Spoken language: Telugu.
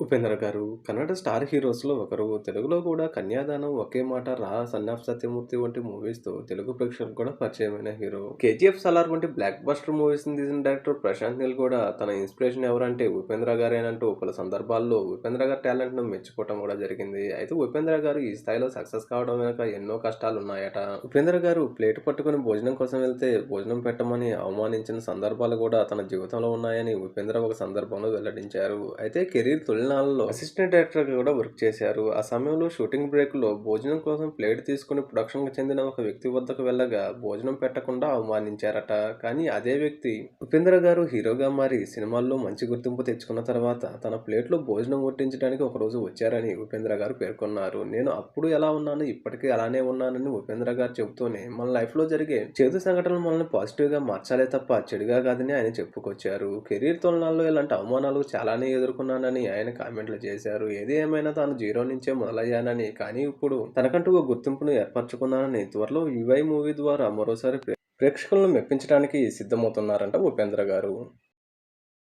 ఉపేంద్ర గారు కన్నడ స్టార్ హీరోస్‌లో ఒకరు. తెలుగులో కూడా 'కన్యాదానం', 'ఒకే మాట', 'రా', 'సన్ ఆఫ్ సత్యమూర్తి' వంటి మూవీస్‌తో తెలుగు ప్రేక్షకులకు కూడా పరిచయమైన హీరో. 'కేజీఎఫ్', 'సలార్' వంటి బ్లాక్ బస్టర్ మూవీస్‌ని తీసిన డైరెక్టర్ ప్రశాంత్ నీల్ కూడా తన ఇన్స్పిరేషన్ ఎవరంటే ఉపేంద్ర గారేనంటూ పలు సందర్భాల్లో ఉపేంద్ర గారి టాలెంట్‌ను మెచ్చుకోవటం కూడా జరిగింది. అయితే ఉపేంద్ర గారు ఈ స్థాయిలో సక్సెస్ కావడం వెనుక ఎన్నో కష్టాలున్నాయట. ఉపేంద్ర గారు ప్లేట్ పట్టుకొని భోజనం కోసం వెళ్తే భోజనం పెట్టమని అవమానించిన సందర్భాలు కూడా తన జీవితంలో ఉన్నాయని ఉపేంద్ర ఒక సందర్భంలో వెల్లడించారు. అయితే కెరీర్ తొలినాళ్లలో అసిస్టెంట్ డైరెక్టర్‌గా కూడా వర్క్ చేశారు. ఆ సమయంలో షూటింగ్ బ్రేక్‌లో భోజనం కోసం ప్లేట్ తీసుకొని ప్రొడక్షన్‌కి చెందిన ఒక వ్యక్తి వద్దకు వెళ్ళగా భోజనం పెట్టకుండా అవమానించారట. కానీ అదే వ్యక్తి ఉపేంద్ర గారు హీరోగా మారి సినిమాల్లో మంచి గుర్తింపు తెచ్చుకున్న తర్వాత తన ప్లేట్‌లో భోజనం వడ్డించడానికి ఒకరోజు వచ్చారని ఉపేంద్ర గారు పేర్కొన్నారు. నేను అప్పుడు ఎలా ఉన్నానో ఇప్పటికీ అలానే ఉన్నానని ఉపేంద్ర గారు చెబుతూనే మన లైఫ్‌లో జరిగే చేదు సంఘటనలు మనల్ని పాజిటివ్‌గా మార్చాలే తప్ప చెడుగా కాదని ఆయన చెప్పుకొచ్చారు. కెరీర్ తొలినాళ్లలో ఇలాంటి అవమానాలు చాలానే ఎదుర్కొన్నానని ఆయన కామెంట్లు చేశారు. ఏది ఏమైనా తాను జీరో నుంచే మొదలయ్యానని, కానీ ఇప్పుడు తనకంటూ ఓ గుర్తింపును ఏర్పరచుకున్నానని, త్వరలో 'వివై' మూవీ ద్వారా మరోసారి ప్రేక్షకులను మెప్పించడానికి సిద్ధమవుతున్నారంట ఉపేంద్ర గారు.